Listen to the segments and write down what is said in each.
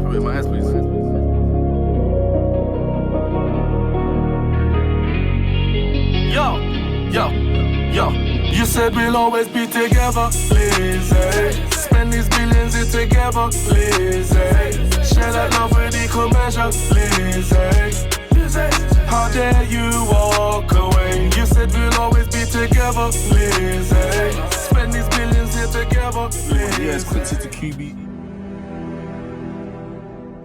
Cover it with my eyes, please. Yo. You said we'll always be together, Lizzie. Spend these billions here together, Lizzie. Share that love with equal measure, Lizzie. How dare you walk away? You said we'll always be together, Lizzie. Spend these billions here together, Lizzie. Yes, QUINCEY to Q.B.E.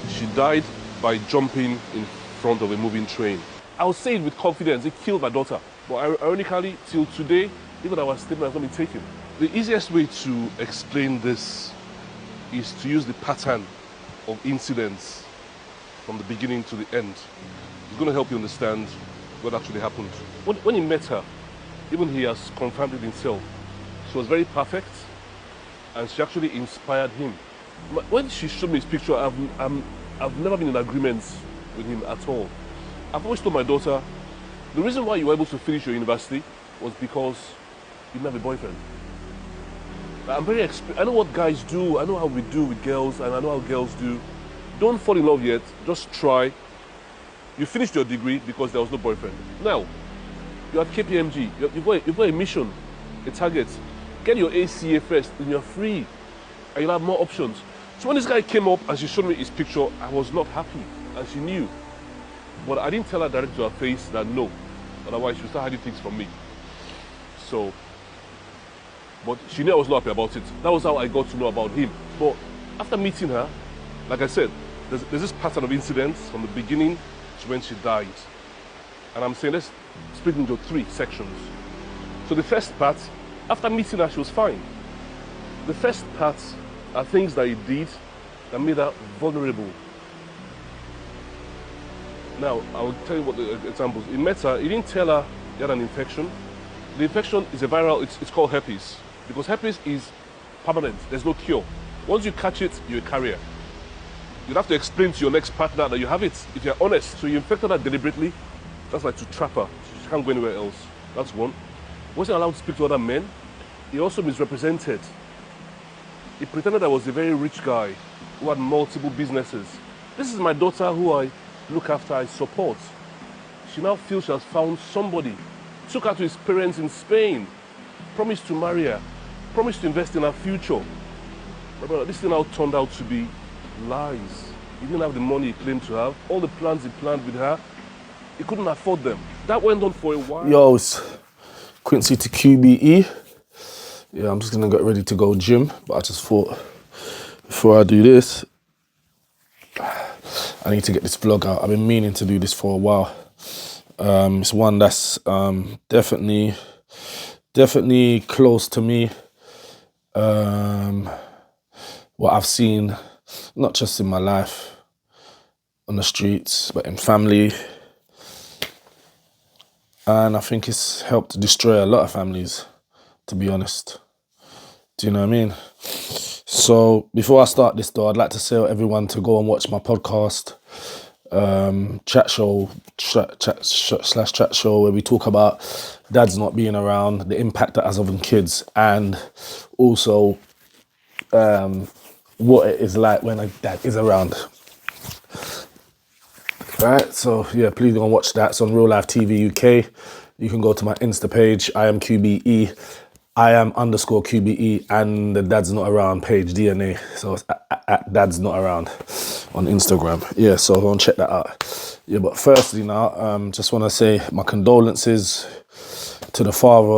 She died by jumping in front of a moving train. I'll say it with confidence, it killed my daughter. But ironically, till today, even our statement has not been taken. The easiest way to explain this is to use the pattern of incidents from the beginning to the end. It's going to help you understand what actually happened. When he met her, even he has confirmed it himself. She was very perfect, and she actually inspired him. When she showed me his picture, I've never been in agreement with him at all. I've always told my daughter, the reason why you were able to finish your university was because you didn't have a boyfriend. I know what guys do, I know how we do with girls, and I know how girls do. Don't fall in love yet, just try. You finished your degree because there was no boyfriend. Now, you're at KPMG, you've got a mission, a target. Get your ACA first, and you're free, and you'll have more options. So when this guy came up and she showed me his picture, I was not happy, and she knew. But I didn't tell her directly to her face that no, otherwise she would start hiding things from me. So, but she knew I was not happy about it. That was how I got to know about him. But after meeting her, like I said, there's this pattern of incidents from the beginning to when she died. And I'm saying let's split into 3 sections. So the first part, after meeting her, she was fine. The first part are things that he did that made her vulnerable. Now, I will tell you what the examples. He met her, he didn't tell her he had an infection. The infection is a viral, it's called herpes. Because herpes is permanent, there's no cure. Once you catch it, you're a carrier. You'd have to explain to your next partner that you have it, if you're honest. So you infected her deliberately, that's like to trap her. She can't go anywhere else. That's one. Wasn't allowed to speak to other men. He also misrepresented. He pretended I was a very rich guy who had multiple businesses. This is my daughter who I look after, I support. She now feels she has found somebody. Took her to his parents in Spain. Promised to marry her. Promised to invest in her future. But this thing now turned out to be lies. He didn't have the money he claimed to have. All the plans he planned with her, he couldn't afford them. That went on for a while. Yo, it's QUINCEY to Q.B.E. Yeah, I'm just gonna get ready to go gym, but I just thought before I do this, I need to get this vlog out. I've been meaning to do this for a while. It's one that's definitely close to me. What I've seen, not just in my life, on the streets, but in family. And I think it's helped to destroy a lot of families, to be honest. Do you know what I mean? So before I start this though, I'd like to tell everyone to go and watch my podcast, chat show, where we talk about dads not being around, the impact that has on kids, and also what it is like when a dad is around. Right, so yeah, please go and watch that. It's on Real Life TV UK. You can go to my Insta page, I am Q.B.E. I am _Q.B.E. and the Dad's Not Around page, DNA. So it's at Dad's Not Around on Instagram. Yeah, so go and check that out. Yeah, but firstly now, just want to say my condolences to the father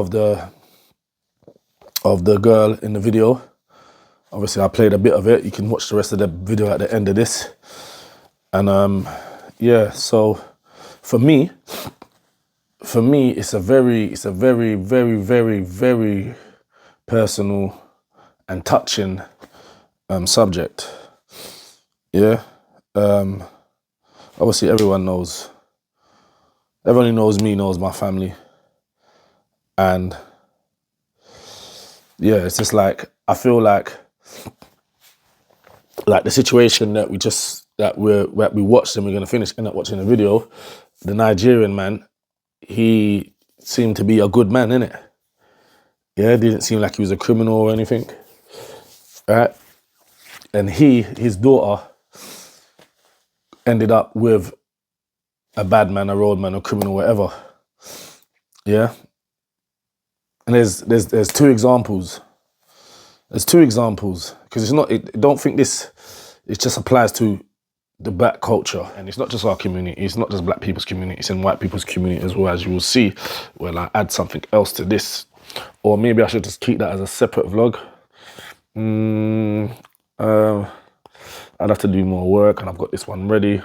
of the girl in the video. Obviously, I played a bit of it. You can watch the rest of the video at the end of this. And yeah, so for me, it's a very, very personal and touching subject. Yeah. Obviously, everyone who knows me knows my family, and yeah, it's just like I feel like the situation that we watched and we're gonna end up watching the video. The Nigerian man, he seemed to be a good man, innit? Yeah, didn't seem like he was a criminal or anything, right? And his daughter, ended up with a bad man, a roadman, a criminal, whatever. Yeah. And there's two examples. There's two examples because it's not. Don't think this. It just applies to the black culture, and it's not just our community. It's not just black people's community. It's in white people's community as well, as you will see when I add something else to this, or maybe I should just keep that as a separate vlog. I'd have to do more work, and I've got this one ready.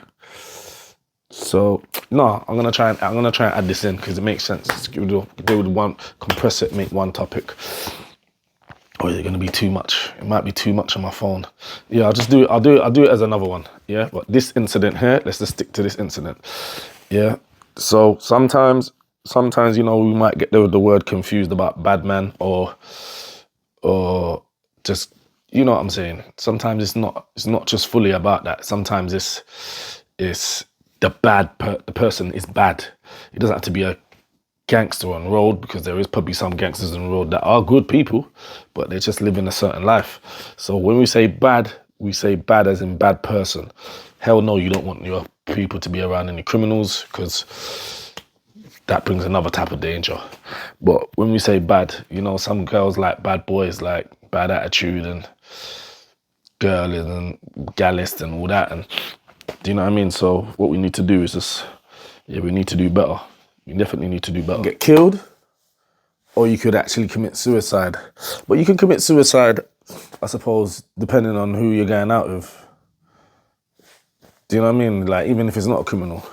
So no, I'm gonna try and add this in because it makes sense. They would compress it, make one topic. Or is it gonna be too much? It might be too much on my phone. Yeah, I'll just do it. I'll do it as another one. Yeah, but this incident here, let's just stick to this incident. Yeah. So sometimes you know we might get the word confused about BADMAN or just, you know what I'm saying. Sometimes it's not just fully about that. Sometimes it's the person is bad. It doesn't have to be a gangster on road, because there is probably some gangsters on road that are good people, but they just live in a certain life. So when we say bad as in bad person. Hell no, you don't want your people to be around any criminals, because that brings another type of danger. But when we say bad, you know, some girls like bad boys, like bad attitude and girlies and gallist and all that. And do you know what I mean? So what we need to do is just, yeah, we need to do better. You definitely need to do better. Get killed, or you could actually commit suicide. But you can commit suicide, I suppose, depending on who you're going out with. Do you know what I mean? Like, even if it's not a criminal.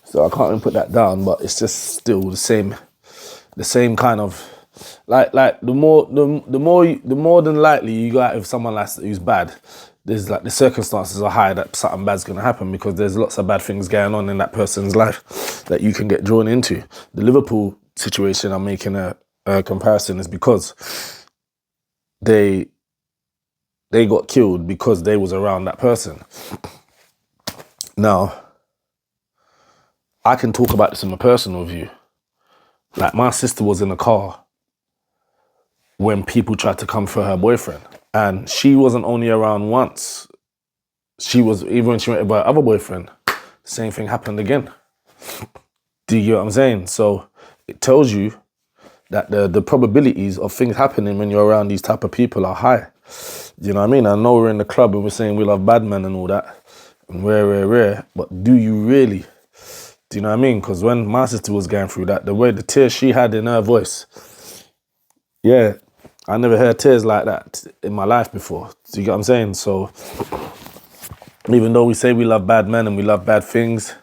So I can't even put that down, but it's just still the same kind of, like the more than likely you go out with someone like who's bad, there's like the circumstances are high that something bad's gonna happen, because there's lots of bad things going on in that person's life that you can get drawn into. The Liverpool situation, I'm making a comparison, is because they got killed because they was around that person. Now, I can talk about this in my personal view. Like, my sister was in the car when people tried to come for her boyfriend. And she wasn't only around once. Even when she went with her other boyfriend, the same thing happened again. Do you get what I'm saying? So it tells you that the probabilities of things happening when you're around these type of people are high. You know what I mean? I know we're in the club and we're saying we love BADMAN and all that, and rare, but do you really? Do you know what I mean? Because when my sister was going through that, the way the tears she had in her voice, yeah, I never heard tears like that in my life before. Do you get what I'm saying? So even though we say we love bad men and we love bad things,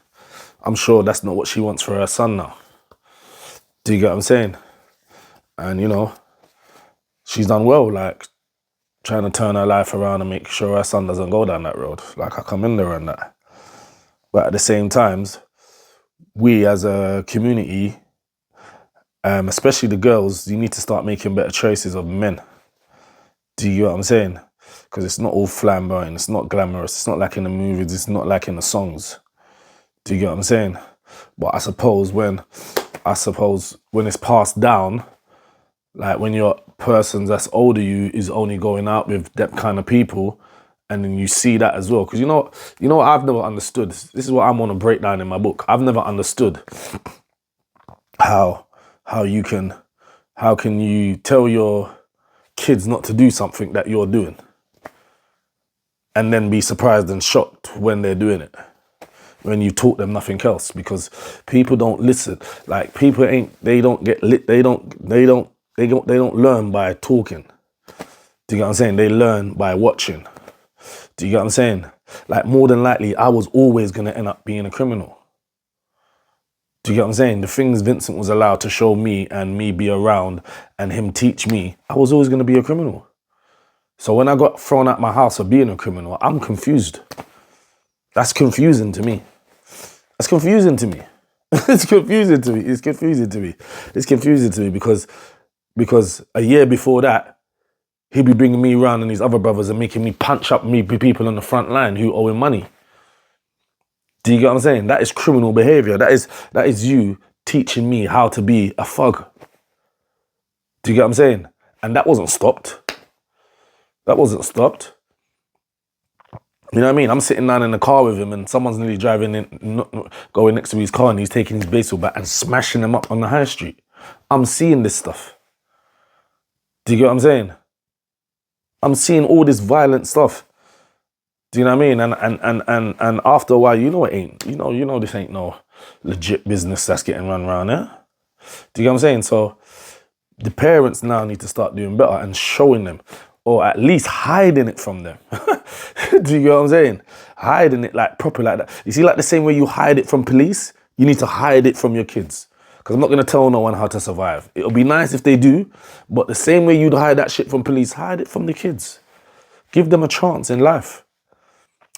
I'm sure that's not what she wants for her son now. Do you get what I'm saying? And, you know, she's done well, like, trying to turn her life around and make sure her son doesn't go down that road. Like, I come in there and that. But at the same time, we as a community, especially the girls, you need to start making better choices of men. Do you get what I'm saying? Because it's not all flamboyant, it's not glamorous, it's not like in the movies, it's not like in the songs. Do you get what I'm saying? But I suppose when it's passed down, like when your person that's older you is only going out with that kind of people, and then you see that as well. Because you know what I've never understood? This is what I'm on a breakdown in my book. I've never understood how can you tell your kids not to do something that you're doing and then be surprised and shocked when they're doing it, when you taught them nothing else. Because people don't listen. Like, people they don't learn by talking. Do you get what I'm saying? They learn by watching. Do you get what I'm saying? Like, more than likely, I was always going to end up being a criminal. Do you get what I'm saying? The things Vincent was allowed to show me and me be around and him teach me, I was always going to be a criminal. So when I got thrown out my house for being a criminal, I'm confused. That's confusing to me. That's confusing to me. It's confusing to me. It's confusing to me. It's confusing to me because a year before that, he'd be bringing me around and his other brothers and making me punch up people on the front line who owe him money. Do you get what I'm saying? That is criminal behavior. That is you teaching me how to be a thug. Do you get what I'm saying? And that wasn't stopped. That wasn't stopped. You know what I mean? I'm sitting down in the car with him and someone's nearly driving in, going next to his car and he's taking his baseball bat and smashing them up on the high street. I'm seeing this stuff. Do you get what I'm saying? I'm seeing all this violent stuff. Do you know what I mean? And after a while, you know it ain't. You know this ain't no legit business that's getting run around here. Do you get what I'm saying? So the parents now need to start doing better and showing them, or at least hiding it from them. Do you get what I'm saying? Hiding it like proper like that. You see, like the same way you hide it from police, you need to hide it from your kids. Because I'm not going to tell no one how to survive. It'll be nice if they do, but the same way you'd hide that shit from police, hide it from the kids. Give them a chance in life.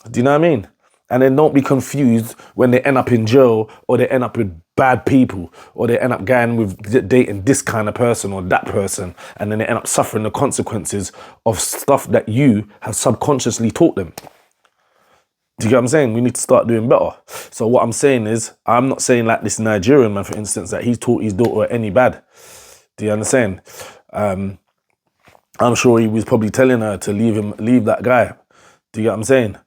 Do you know what I mean? And then don't be confused when they end up in jail or they end up with bad people or they end up going with dating this kind of person or that person, and then they end up suffering the consequences of stuff that you have subconsciously taught them. Do you get what I'm saying? We need to start doing better. So what I'm saying is, I'm not saying like this Nigerian man, for instance, that he's taught his daughter any bad. Do you understand? I'm sure he was probably telling her to leave that guy. Do you get what I'm saying?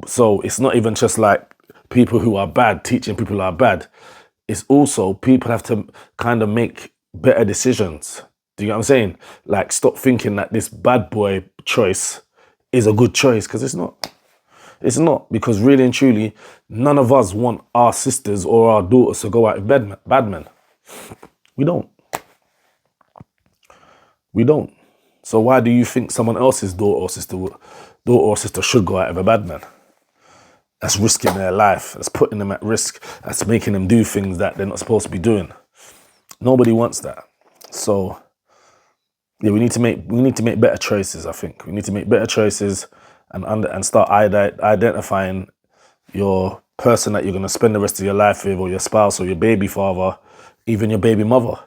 So it's not even just like people who are bad teaching people who are bad. It's also people have to kind of make better decisions. Do you get what I'm saying? Like stop thinking that this bad boy choice is a good choice, because it's not. It's not, because really and truly, none of us want our sisters or our daughters to go out with BADMAN. We don't. We don't. So why do you think someone else's daughter or sister should go out with a BADMAN? That's risking their life. That's putting them at risk. That's making them do things that they're not supposed to be doing. Nobody wants that. So yeah, we need to make better choices. I think we need to make better choices and start identifying your person that you're gonna spend the rest of your life with, or your spouse, or your baby father, even your baby mother.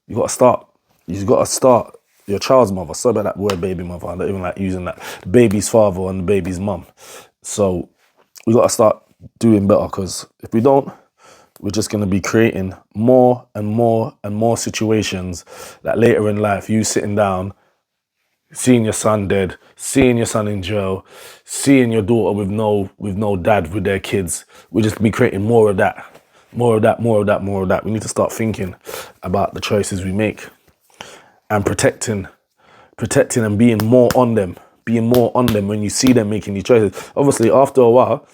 You gotta start. You've got to start your child's mother. Sorry about that word, baby mother. I don't even like using that. The baby's father and the baby's mum. So we got to start doing better, because if we don't, we're just going to be creating more and more and more situations that later in life, you sitting down, seeing your son dead, seeing your son in jail, seeing your daughter with no dad with their kids. We're just be creating more of that, more of that, more of that, more of that. We need to start thinking about the choices we make and protecting and being more on them when you see them making these choices. Obviously, after a while,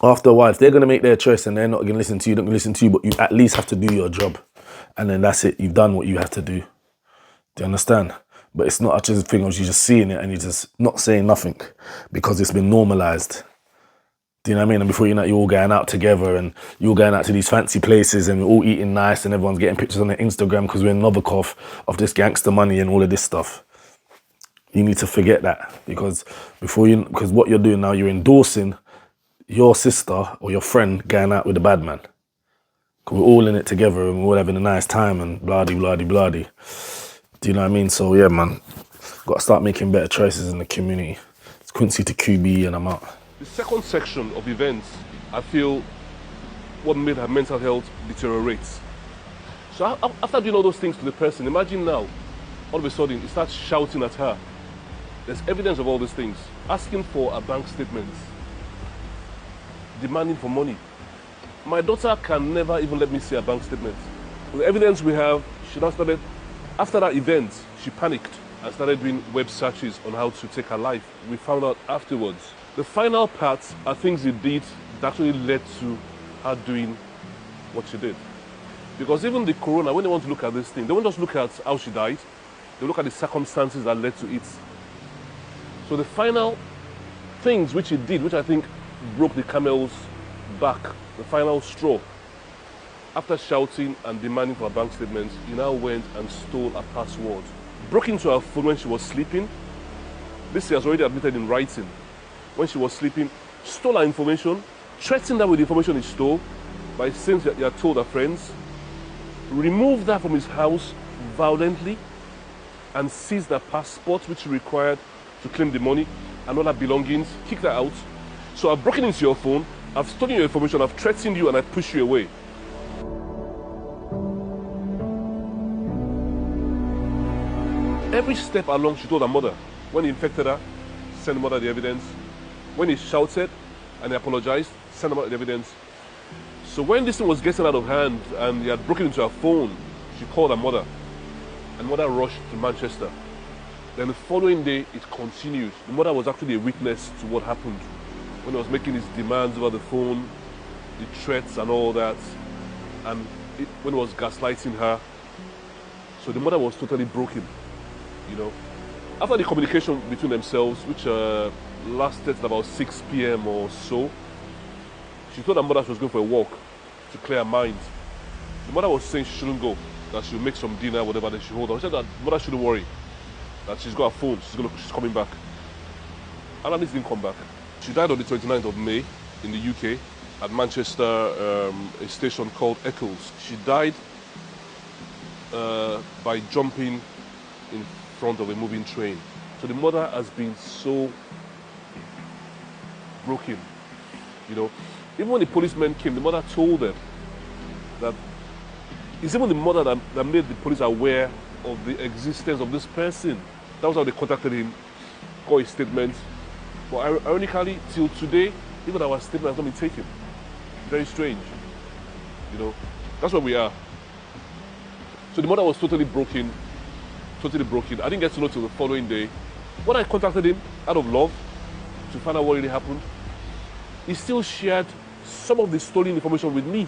if they're going to make their choice and they're not going to listen to you, don't listen to you, but you at least have to do your job. And then that's it. You've done what you have to do. Do you understand? But it's not just a thing of you just seeing it and you just not saying nothing because it's been normalized. Do you know what I mean? And before you know it, you're all going out together and you're all going out to these fancy places and we're all eating nice and everyone's getting pictures on their Instagram because we're in Novikov of this gangster money and all of this stuff. You need to forget that, because what you're doing now, you're endorsing your sister or your friend going out with a bad man. We're all in it together and we're all having a nice time and blah-de. Do you know what I mean? So yeah, man, got to start making better choices in the community. It's Quincy to Q.B.E and I'm out. The second section of events, I feel, what made her mental health deteriorate. So after doing all those things to the person, imagine now, all of a sudden, he starts shouting at her. There's evidence of all these things. Asking for a bank statement. Demanding for money. My daughter can never even let me see a bank statement. With the evidence we have, she now started, after that event, she panicked and started doing web searches on how to take her life. We found out afterwards. The final part are things he did that actually led to her doing what she did. Because even the corona, when they want to look at this thing, they won't just look at how she died, they look at the circumstances that led to it. So the final things which he did, which I think broke the camel's back, the final straw, after shouting and demanding for a bank statement, he now went and stole a password. Broke into her phone when she was sleeping. This he has already admitted in writing. When she was sleeping, stole her information, threatened her with the information he stole by saying that he had told her friends, removed her from his house violently, and seized her passport, which she required to claim the money, and all her belongings, kicked her out. So I've broken into your phone, I've stolen your information, I've threatened you, and I pushed you away. Every step along, she told her mother. When he infected her, sent mother the evidence. When he shouted and he apologized, sent about the evidence. So when this thing was getting out of hand and he had broken into her phone, she called her mother. And mother rushed to Manchester. Then the following day, it continued. The mother was actually a witness to what happened when he was making his demands over the phone, the threats and all that, and when he was gaslighting her. So the mother was totally broken, you know. After the communication between themselves, which lasted about 6 p.m. or so, she told her mother she was going for a walk to clear her mind. The mother was saying she shouldn't go, that she'll make some dinner, whatever, then she'll hold on. She said that mother shouldn't worry, that she's got her phone, she's coming back. Alanis didn't come back. She died on the 29th of May in the UK at Manchester, a station called Eccles. She died by jumping in front of a moving train. So the mother has been so broken, you know. Even when the policemen came, the mother told them that it's even the mother that made the police aware of the existence of this person. That was how they contacted him, got his statement. But ironically, till today, even our statement has not been taken. Very strange, you know. That's where we are. So the mother was totally broken, totally broken. I didn't get to know till the following day. When I contacted him out of love to find out what really happened, he still shared some of the stolen information with me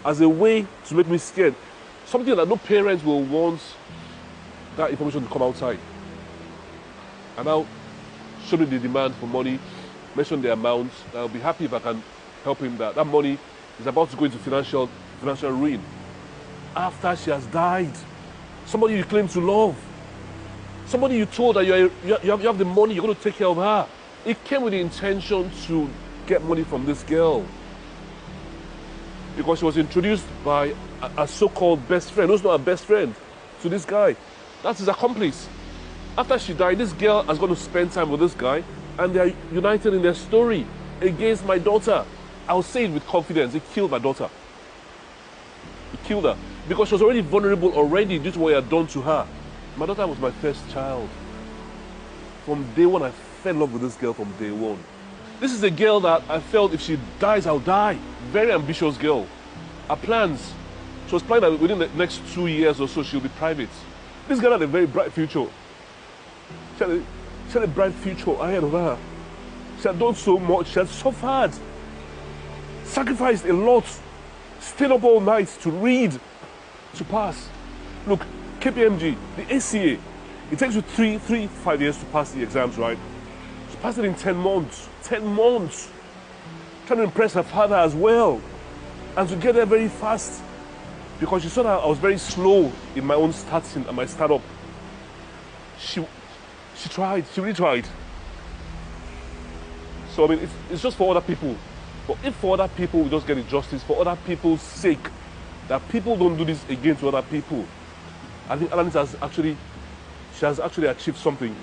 as a way to make me scared. Something that no parents will want that information to come outside. And now showed me the demand for money, mentioned the amount. I'll be happy if I can help him. That money is about to go into financial ruin. After she has died, somebody you claim to love, somebody you told that you have the money, you're going to take care of her. It came with the intention to get money from this girl because she was introduced by a so-called best friend, who's not a best friend, to this guy. That's his accomplice. After she died, this girl has got to spend time with this guy, and they are united in their story against my daughter. I'll say it with confidence, he killed my daughter. He killed her because she was already vulnerable already due to what he had done to her. My daughter was my first child. From day one, I fell in love with this girl from day one. This is a girl that I felt if she dies, I'll die. Very ambitious girl. Her plans, she was planning that within the next 2 years or so, she'll be private. This girl had a very bright future. She had a bright future ahead of her. She had done so much, she had suffered, sacrificed a lot, stayed up all night to read, to pass. Look, KPMG, the ACA, it takes you 5 years to pass the exams, right? She passed it in 10 months. 10 months. Trying to impress her father as well. And to get there very fast. Because she saw that I was very slow in my own starting and my startup. She tried, she really tried. So I mean, it's just for other people. But if for other people we just get injustice, for other people's sake, that people don't do this again to other people, I think Alanis has actually achieved something.